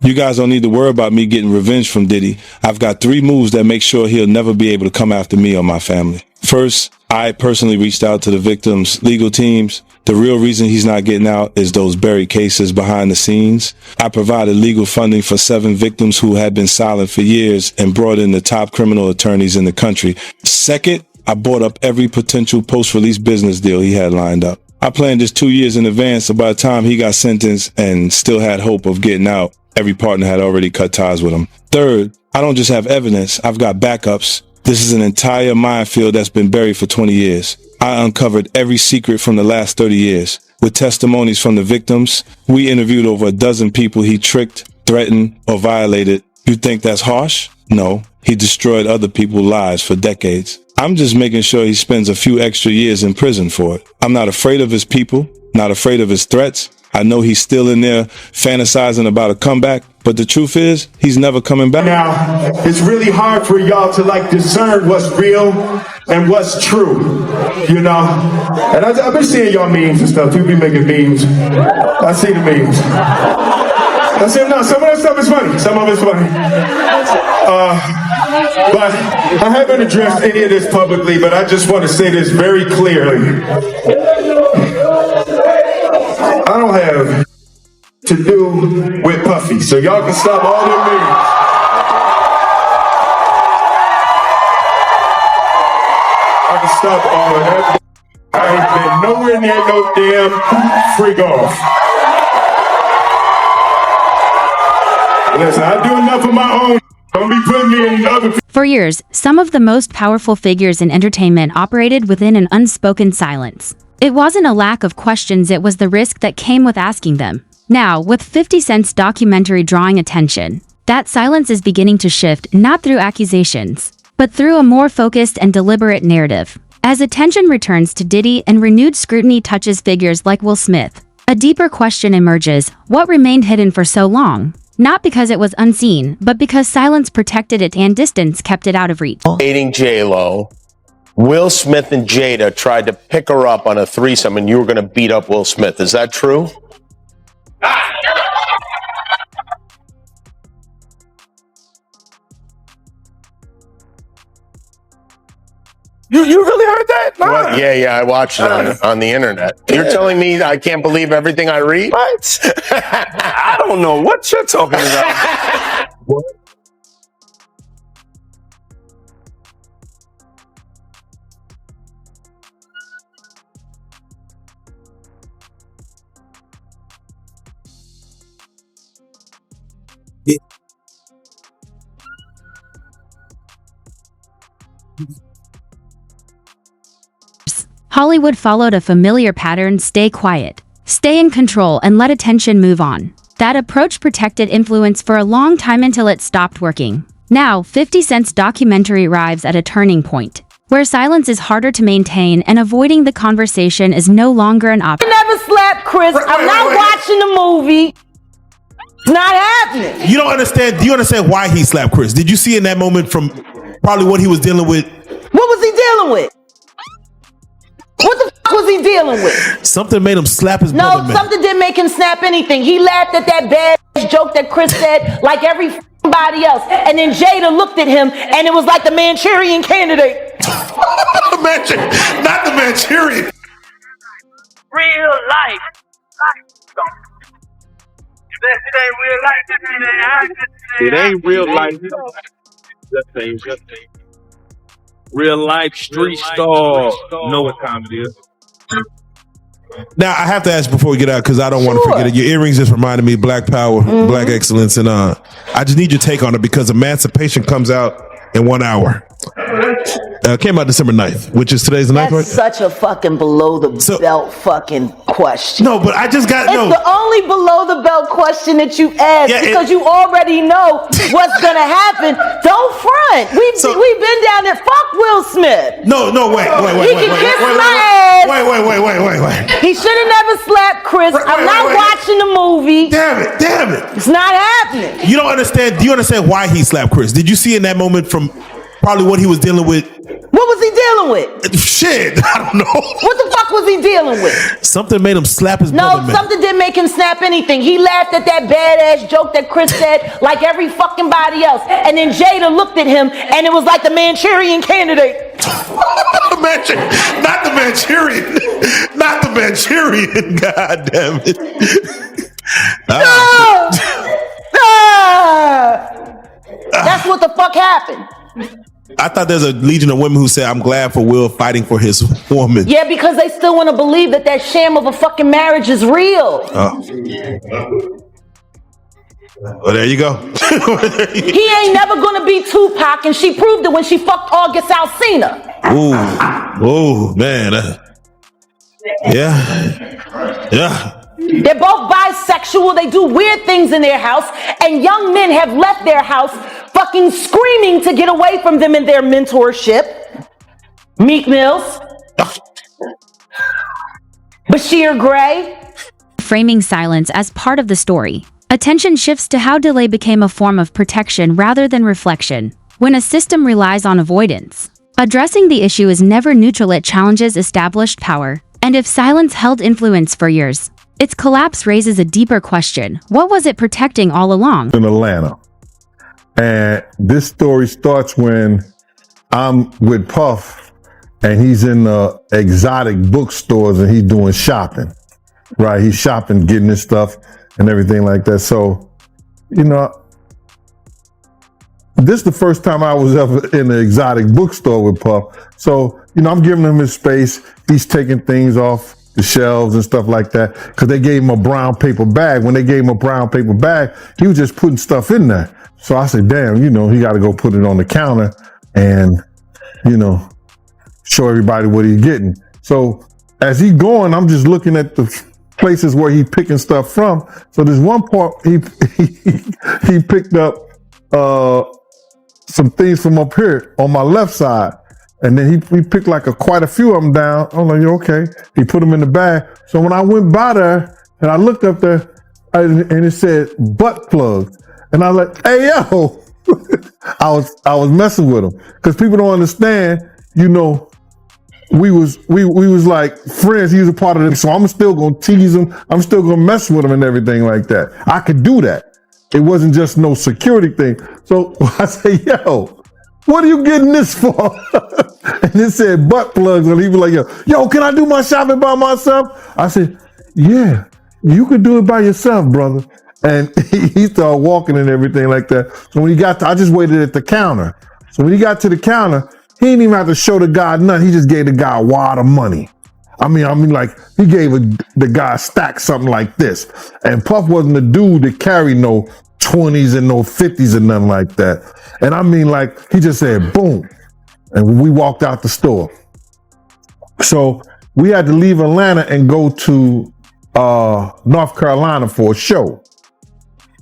You guys don't need to worry about me getting revenge from Diddy. I've got 3 moves that make sure he'll never be able to come after me or my family. First, I personally reached out to the victims' legal teams. The real reason he's not getting out is those buried cases behind the scenes. I provided legal funding for 7 victims who had been silent for years and brought in the top criminal attorneys in the country. Second, I bought up every potential post-release business deal he had lined up. I planned this 2 years in advance, so by the time he got sentenced and still had hope of getting out, every partner had already cut ties with him. Third, I don't just have evidence, I've got backups. This is an entire minefield that's been buried for 20 years. I uncovered every secret from the last 30 years. With testimonies from the victims, we interviewed over a dozen people he tricked, threatened, or violated. You think that's harsh? No, he destroyed other people's lives for decades. I'm just making sure he spends a few extra years in prison for it. I'm not afraid of his people, not afraid of his threats. I know he's still in there fantasizing about a comeback, but the truth is, he's never coming back. Now, it's really hard for y'all to discern what's real and what's true, you know? And I've been seeing y'all memes and stuff. You be making memes. I see the memes. I see them now. Some of that stuff is funny. Some of it's funny. But I haven't addressed any of this publicly, but I just want to say this very clearly. I don't have to do with Puffy, so y'all can stop all them memes. I can stop all of that. I ain't been nowhere near no damn free golf. Listen, I do enough of my own. Don't be putting me in other. For years, some of the most powerful figures in entertainment operated within an unspoken silence. It wasn't a lack of questions, it was the risk that came with asking them. Now, with 50 Cent's documentary drawing attention, that silence is beginning to shift, not through accusations, but through a more focused and deliberate narrative. As attention returns to Diddy and renewed scrutiny touches figures like Will Smith, a deeper question emerges: what remained hidden for so long? Not because it was unseen, but because silence protected it and distance kept it out of reach. Dating J-Lo, Will Smith and Jada tried to pick her up on a threesome and you were going to beat up Will Smith. Is that true? You really heard that? Nah. What? Yeah, I watched it on the internet. You're telling me I can't believe everything I read? What? I don't know what you're talking about. What? Hollywood followed a familiar pattern: stay quiet, stay in control, and let attention move on. That approach protected influence for a long time until it stopped working. Now, 50 Cent's documentary arrives at a turning point, where silence is harder to maintain and avoiding the conversation is no longer an option. I never slapped Chris. I'm not watching the movie. It's not happening. You don't understand. Do you understand why he slapped Chris? Did you see in that moment from probably what he was dealing with? What was he dealing with? What the fuck was he dealing with? Something made him slap his brother. No, something didn't make him snap anything. He laughed at that bad joke that Chris said like everybody else. And then Jada looked at him and it was like the Manchurian Candidate. Not the Manchurian. Real life. It ain't real life. It ain't real life. Just real life street star. Know what time it is. Now, I have to ask before we get out, because I don't want to forget it. Your earrings just reminded me of Black Power, Black Excellence, and I just need your take on it, because Emancipation comes out in 1 hour. Came out December 9th, which is today's the 9th, right? That's such a fucking below the belt fucking question. No, but I just got It's the only below the belt question that you asked, because you already know what's gonna happen. Don't front. We've been down there. Fuck Will Smith. No, wait. He can kiss my ass. Wait. He should have never slapped Chris. I'm not watching the movie. Damn it. It's not happening. You don't understand. Do you understand why he slapped Chris? Did you see in that moment from probably what he was dealing with? What was he dealing with? Shit, I don't know. What the fuck was he dealing with? Something made him slap his No, brother, man. something didn't make him snap anything. He laughed at that badass joke that Chris said like every fucking body else. And then Jada looked at him and it was like the Manchurian Candidate. Not the Manchurian. Not the Manchurian. God damn it. That's what the fuck happened. I thought there's a legion of women who said, I'm glad for Will fighting for his woman. Yeah, because they still want to believe that that sham of a fucking marriage is real. Well, there you go. He ain't never gonna be Tupac, and she proved it when she fucked August Alsina. Ooh, man. Yeah. They're both bisexual. They do weird things in their house, and young men have left their house fucking screaming to get away from them in their mentorship. Meek Mills. Bashir Gray. Framing silence as part of the story. Attention shifts to how delay became a form of protection rather than reflection. When a system relies on avoidance, addressing the issue is never neutral. It challenges established power. And if silence held influence for years, its collapse raises a deeper question. What was it protecting all along? In Atlanta. And this story starts when I'm with Puff and he's in the exotic bookstores and he's doing shopping, right? He's shopping, getting his stuff and everything like that. So, you know, this is the first time I was ever in an exotic bookstore with Puff. So, you know, I'm giving him his space. He's taking things off the shelves and stuff like that because they gave him a brown paper bag. When they gave him a brown paper bag, he was just putting stuff in there. So I said, damn, you know, he got to go put it on the counter and, you know, show everybody what he's getting. So as he's going, I'm just looking at the places where he's picking stuff from. So there's one part he picked up some things from up here on my left side. And then he picked like quite a few of them down. I'm like, okay. He put them in the bag. So when I went by there and I looked up there and it said butt plugs. And I was like, hey, yo, I was messing with him because people don't understand, you know, we was like friends. He was a part of them. So I'm still going to tease him. I'm still going to mess with him and everything like that. I could do that. It wasn't just no security thing. So I say, yo, what are you getting this for? And it said butt plugs. And he was like, yo, can I do my shopping by myself? I said, yeah, you could do it by yourself, brother. And he started walking and everything like that. So when he got I just waited at the counter. So when he got to the counter, he didn't even have to show the guy nothing. He just gave the guy a wad of money. I mean, like he gave the guy a stack something like this. And Puff wasn't the dude that carried no 20s and no 50s and nothing like that. And I mean, like he just said, boom. And we walked out the store. So we had to leave Atlanta and go to North Carolina for a show.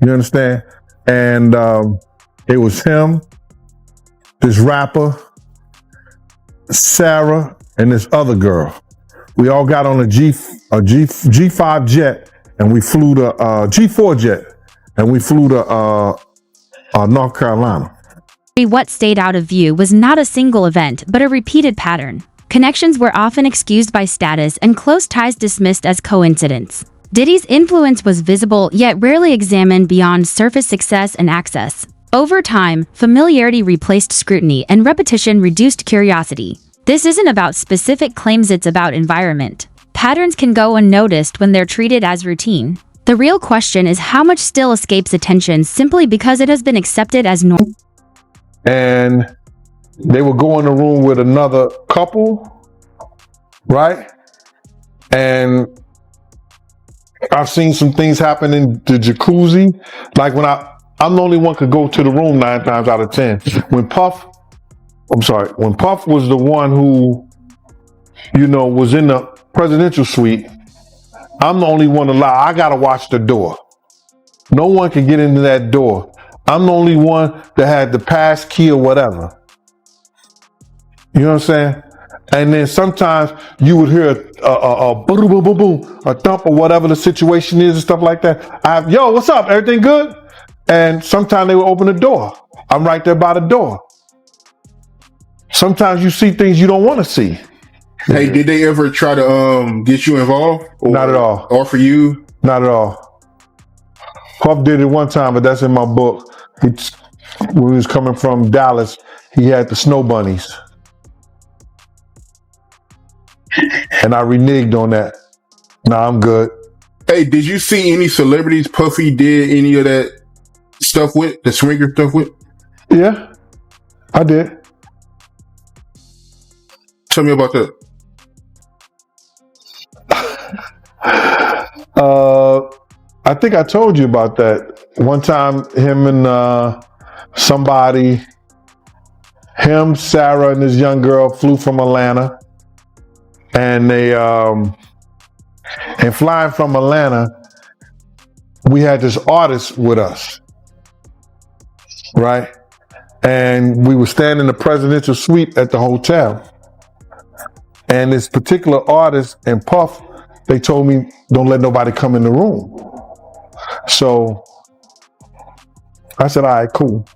You understand? And it was him, this rapper, Sarah, and this other girl. We all got on a G5 jet, and we flew to G4 jet, and we flew to North Carolina. What stayed out of view was not a single event, but a repeated pattern. Connections were often excused by status and close ties dismissed as coincidence. Diddy's influence was visible, yet rarely examined beyond surface success and access. Over time, familiarity replaced scrutiny and repetition reduced curiosity. This isn't about specific claims, it's about environment. Patterns can go unnoticed when they're treated as routine. The real question is how much still escapes attention simply because it has been accepted as normal. And they would go in the room with another couple, right? And I've seen some things happen in the jacuzzi. Like when I'm the only one could go to the room 9 times out of 10. When Puff was the one who, you know, was in the presidential suite, I'm the only one allowed. I gotta watch the door. No one can get into that door. I'm the only one that had the pass key or whatever. You know what I'm saying? And then sometimes you would hear a boom, boom, boom, boom, a thump or whatever the situation is and stuff like that. Yo, what's up? Everything good? And sometimes they would open the door. I'm right there by the door. sometimes you see things you don't want to see. Hey, did they ever try to get you involved? Or Not at all. Offer you? Not at all. Puff did it one time, but that's in my book. When he was coming from Dallas, he had the snow bunnies. And I reneged on that. Nah, I'm good. Hey, did you see any celebrities Puffy did any of that stuff with? The swinger stuff with? Yeah, I did. Tell me about that. I think I told you about that. One time, him and Sarah and this young girl flew from Atlanta. And they, and flying from Atlanta, we had this artist with us, right? And we were staying in the presidential suite at the hotel. And this particular artist and Puff, they told me, don't let nobody come in the room. So I said, all right, cool.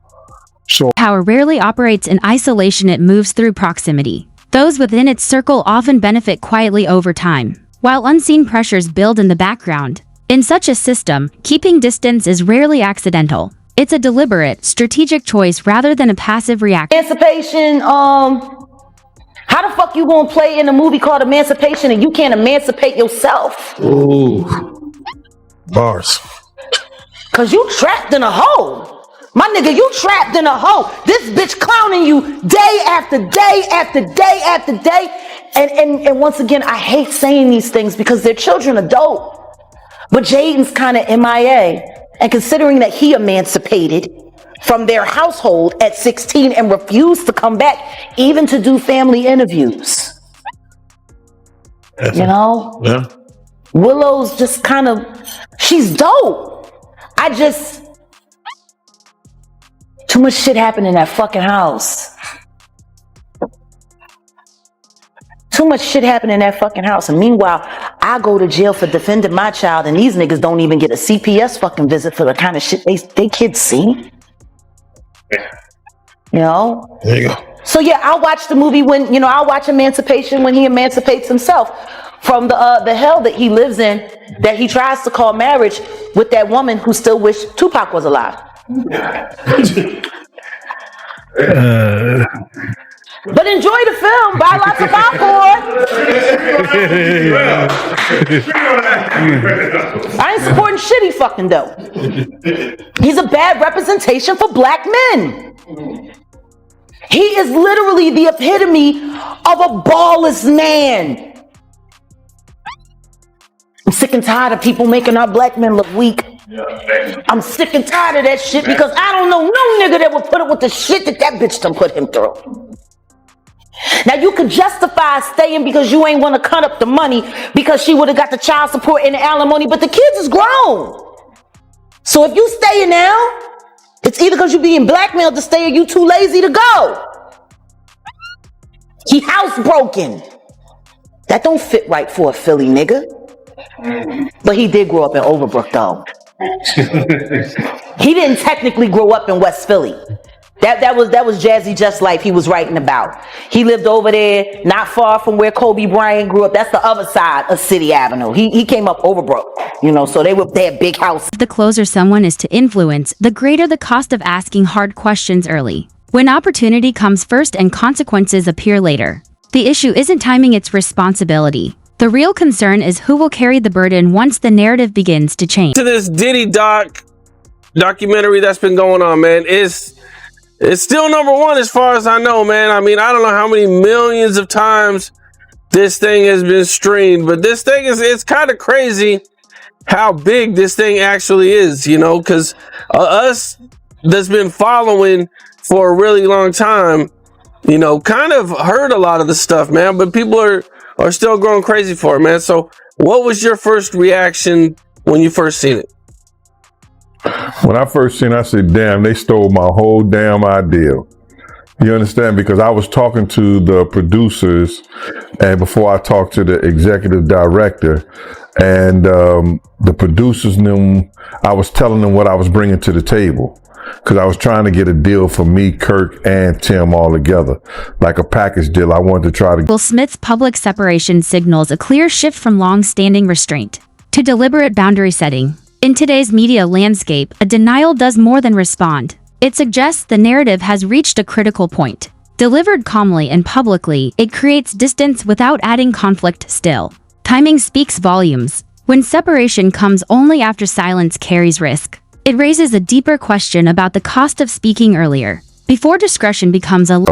So Power rarely operates in isolation, it moves through proximity. Those within its circle often benefit quietly over time, while unseen pressures build in the background. In such a system, keeping distance is rarely accidental. It's a deliberate, strategic choice rather than a passive reaction. Emancipation, how the fuck you gonna play in a movie called Emancipation and you can't emancipate yourself? Ooh. Bars. Cause you trapped in a hole. My nigga, you trapped in a hole. This bitch clowning you day after day after day after day. And once again, I hate saying these things because their children are dope. But Jaden's kind of MIA. And considering that he emancipated from their household at 16 and refused to come back, even to do family interviews. You know? Yeah. Willow's just kind of, she's dope. Too much shit happened in that fucking house. Too much shit happened in that fucking house. And meanwhile, I go to jail for defending my child and these niggas don't even get a CPS fucking visit for the kind of shit they kids see. You know? There you go. So yeah, I'll watch the movie when, I'll watch Emancipation when he emancipates himself from the hell that he lives in, that he tries to call marriage with that woman who still wished Tupac was alive. But enjoy the film. Buy lots of popcorn. I ain't supporting shit he fucking do. He's a bad representation for black men. He is literally the epitome of a ballless man. I'm sick and tired of people making our black men look weak. I'm sick and tired of that shit because I don't know no nigga that would put up with the shit that bitch done put him through. Now you could justify staying because you ain't want to cut up the money because she would have got the child support and the alimony, but the kids is grown. So if you staying now, it's either because you being blackmailed to stay or you too lazy to go. He housebroken. That don't fit right for a Philly nigga. But he did grow up in Overbrook though. He didn't technically grow up in West Philly. That was Jazzy Just Life he was writing about. He lived over there, not far from where Kobe Bryant grew up. That's the other side of City Avenue. He came up Overbrook, so they had big house. The closer someone is to influence, the greater the cost of asking hard questions early. When opportunity comes first and consequences appear later. The issue isn't timing, it's responsibility. The real concern is who will carry the burden once the narrative begins to change. To this Diddy documentary that's been going on, man, it's still number one as far as I know, man. I mean, I don't know how many millions of times this thing has been streamed, but this thing it's kind of crazy how big this thing actually is, because us that's been following for a really long time, kind of heard a lot of the stuff, man, but people are still going crazy for it, man. So what was your first reaction when you first seen it? When I first seen it, I said, damn, they stole my whole damn idea. You understand? Because I was talking to the producers and before I talked to the executive director, and the producers knew, I was telling them what I was bringing to the table. because I was trying to get a deal for me, Kirk, and Tim all together, like a package deal. I wanted to try to. Will Smith's public separation signals a clear shift from long-standing restraint to deliberate boundary setting. In today's media landscape, a denial does more than respond. It suggests the narrative has reached a critical point. Delivered calmly and publicly, it creates distance without adding conflict still. Timing speaks volumes. When separation comes only after silence carries risk, it raises a deeper question about the cost of speaking earlier, before discretion becomes a...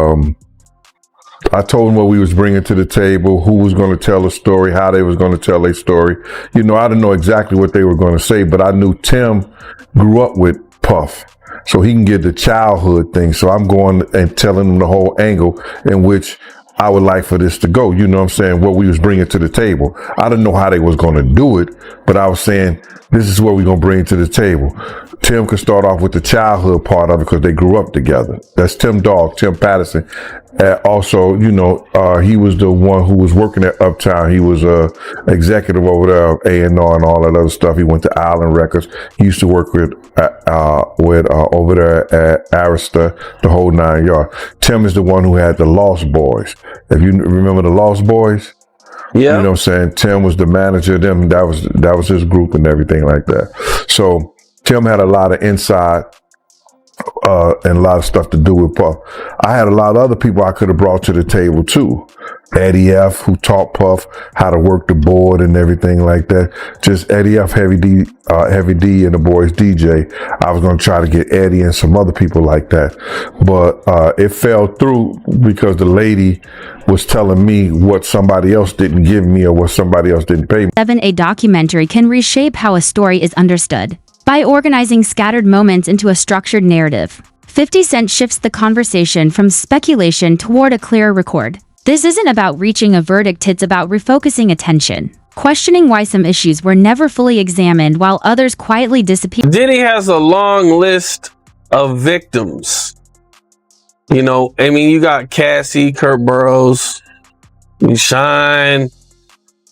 I told them what we was bringing to the table, who was going to tell a story, how they was going to tell a story. You know, I didn't know exactly what they were going to say, but I knew Tim grew up with Puff, so he can get the childhood thing. So I'm going and telling them the whole angle in which I would like for this to go. You know what I'm saying? What we was bringing to the table. I didn't know how they was going to do it, but I was saying, this is what we're going to bring to the table. Tim could start off with the childhood part of it because they grew up together. That's Tim Dog, Tim Patterson. Also, you know, he was the one who was working at Uptown. He was executive over there of A&R and all that other stuff. He went to Island Records. He used to work with over there at Arista, the whole 9 yards. Tim is the one who had the Lost Boys. If you remember the Lost Boys, yeah, you know what I'm saying. Tim was the manager of them. That was his group and everything like that. So Tim had a lot of inside and a lot of stuff to do with Puff. I had a lot of other people I could have brought to the table too. Eddie F, who taught Puff how to work the board and everything like that. Just Eddie F, Heavy D, and the boys DJ. I was going to try to get Eddie and some other people like that, but it fell through because the lady was telling me what somebody else didn't give me or what somebody else didn't pay me. 7A documentary can reshape how a story is understood by organizing scattered moments into a structured narrative. 50 Cent shifts the conversation from speculation toward a clearer record. This isn't about reaching a verdict, it's about refocusing attention, questioning why some issues were never fully examined while others quietly disappeared. Diddy has a long list of victims. You know, I mean, you got Cassie, Kurt Burrows, Shine,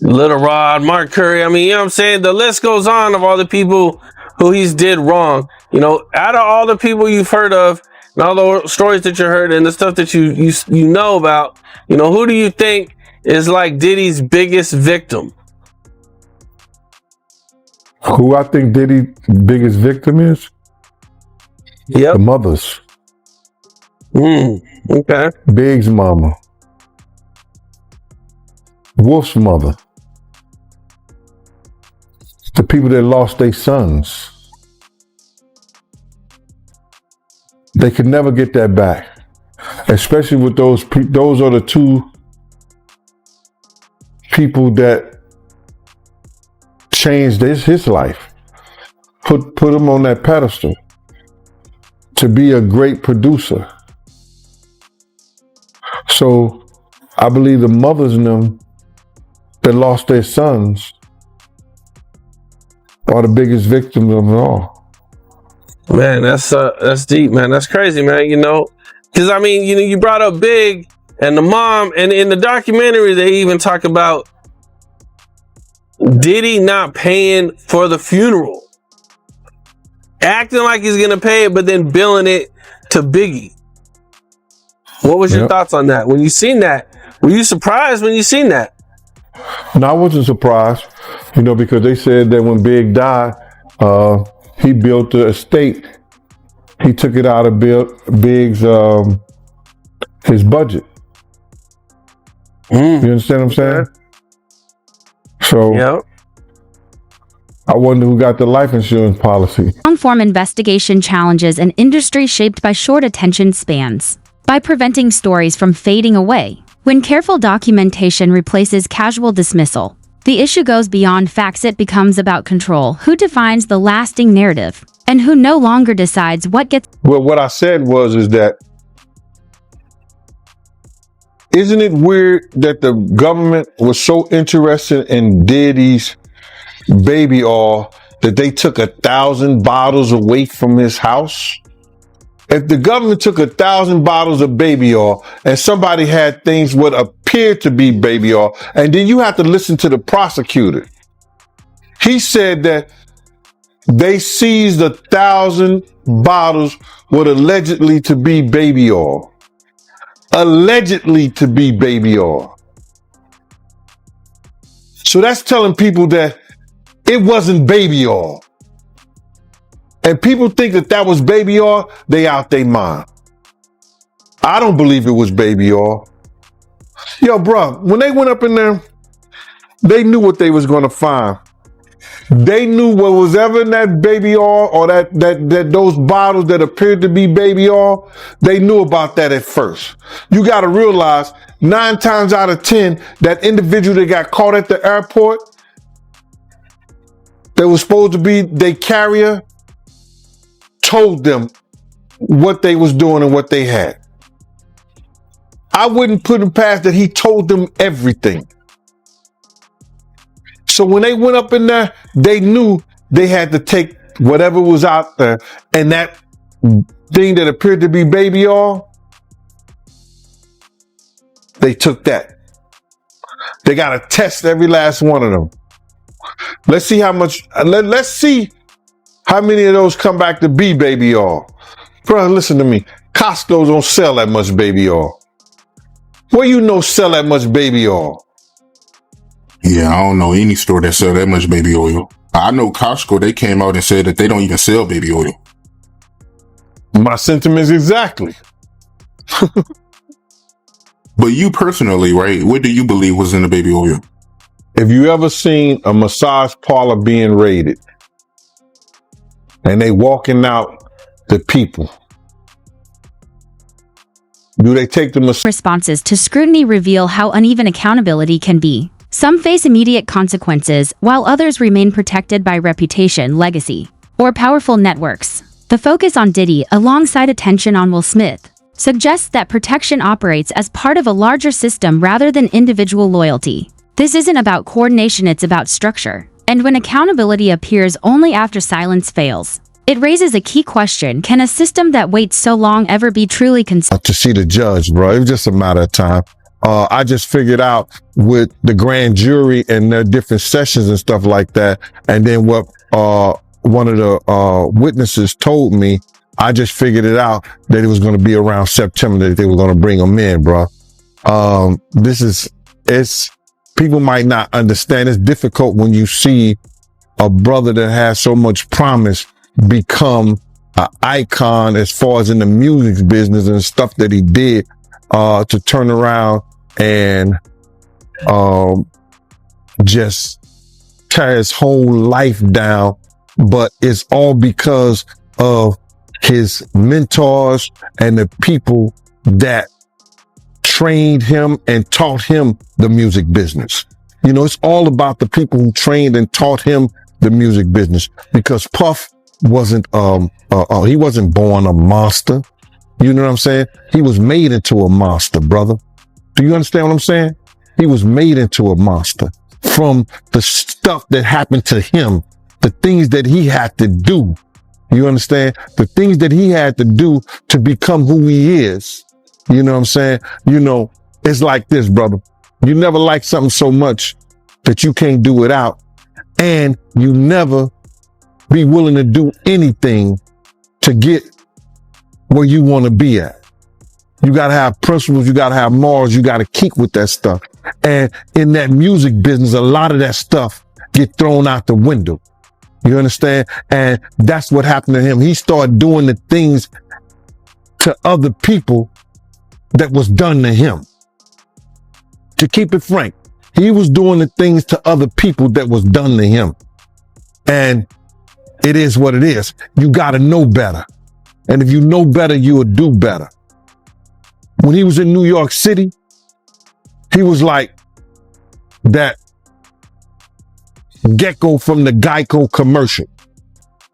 Little Rod, Mark Curry. I mean, you know what I'm saying? The list goes on of all the people who he's did wrong. You know, out of all the people you've heard of and all the stories that you heard and the stuff that you know about, you know, who do you think is like Diddy's biggest victim? Who I think Diddy's biggest victim is? Yep. The mothers. Okay. Big's mama. Wolf's mother. The people that lost their sons. They could never get that back. Especially with those are the two people that changed his life. Put him on that pedestal to be a great producer. So I believe the mothers in them that lost their sons are the biggest victims of it all. Man, that's deep, man. That's crazy, man. You know, because I mean, you know, you brought up Big and the mom, and in the documentary they even talk about Diddy not paying for the funeral, acting like he's gonna pay it, but then billing it to Biggie. What was your thoughts on that? When you seen that, were you surprised when you seen that? No, I wasn't surprised, you know, because they said that when Big died, he built the estate. He took it out of Big's his budget. You understand what I'm saying? So I wonder who got the life insurance policy. Long-form investigation challenges an industry shaped by short attention spans. By preventing stories from fading away, when careful documentation replaces casual dismissal, the issue goes beyond facts. It becomes about control. Who defines the lasting narrative, and who no longer decides what gets... Well, what I said is that, isn't it weird that the government was so interested in Diddy's baby oil that they took 1,000 bottles away from his house? If the government took 1,000 bottles of baby oil and somebody had things what appeared to be baby oil, and then you have to listen to the prosecutor. He said that they seized 1,000 bottles were allegedly to be baby oil. Allegedly to be baby oil. So that's telling people that it wasn't baby oil. And people think that that was baby oil, they out their mind. I don't believe it was baby oil. Yo, bro, when they went up in there, they knew what they was going to find. They knew what was ever in that baby oil or that those bottles that appeared to be baby oil, they knew about that at first. You got to realize 9 times out of 10, that individual that got caught at the airport, that was supposed to be their carrier, told them what they was doing and what they had. I wouldn't put him past that he told them everything. So when they went up in there, they knew they had to take whatever was out there, and that thing that appeared to be baby oil, they took that. They got to test every last one of them. Let's see how much, let's see how many of those come back to be baby oil. Bro, listen to me. Costco don't sell that much baby oil. Where you know sell that much baby oil? Yeah, I don't know any store that sell that much baby oil. I know Costco, they came out and said that they don't even sell baby oil. My sentiments exactly. But you personally, right, what do you believe was in the baby oil? If you ever seen a massage parlor being raided and they walking out the people, do they take the responses to scrutiny reveal how uneven accountability can be. Some face immediate consequences, while others remain protected by reputation, legacy, or powerful networks. The focus on Diddy, alongside attention on Will Smith, suggests that protection operates as part of a larger system rather than individual loyalty. This isn't about coordination, it's about structure. And when accountability appears only after silence fails, it raises a key question: can a system that waits so long ever be truly consistent? To see the judge, bro. It was just a matter of time. I just figured out with the grand jury and their different sessions and stuff like that. And then what one of the witnesses told me, I just figured it out that it was going to be around September that they were going to bring them in, bro. It's people might not understand. It's difficult when you see a brother that has so much promise become an icon as far as in the music business and stuff that he did, to turn around and just tear his whole life down. But it's all because of his mentors and the people that trained him and taught him the music business. You know, it's all about the people who trained and taught him the music business, because Puff wasn't, he wasn't born a monster. You know what I'm saying? He was made into a monster, brother. Do you understand what I'm saying? He was made into a monster from the stuff that happened to him, the things that he had to do. You understand? The things that he had to do to become who he is. You know what I'm saying? You know, it's like this, brother. You never like something so much that you can't do without, and you never be willing to do anything to get where you want to be at. You got to have principles. You got to have morals. You got to keep with that stuff. And in that music business, a lot of that stuff get thrown out the window. You understand? And that's what happened to him. He started doing the things to other people that was done to him. To keep it frank, he was doing the things to other people that was done to him. And it is what it is. You got to know better. And if you know better, you will do better. When he was in New York City, he was like that gecko from the Geico commercial.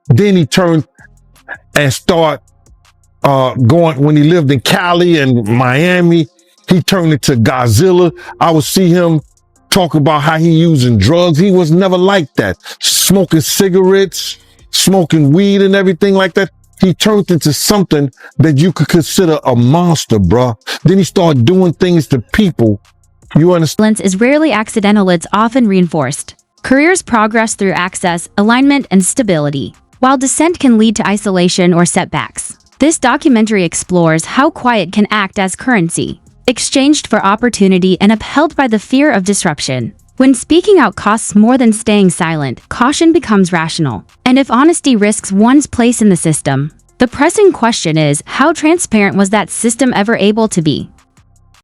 Then he turned and started going, when he lived in Cali and Miami, he turned into Godzilla. I would see him talk about how he using drugs. He was never like that. Smoking cigarettes, smoking weed and everything like that. He turned into something that you could consider a monster, bruh. Then he started doing things to people. You understand? Excellence is rarely accidental, it's often reinforced. Careers progress through access, alignment, and stability. while dissent can lead to isolation or setbacks. This documentary explores how quiet can act as currency, exchanged for opportunity and upheld by the fear of disruption. When speaking out costs more than staying silent, caution becomes rational. And if honesty risks one's place in the system, the pressing question is, how transparent was that system ever able to be?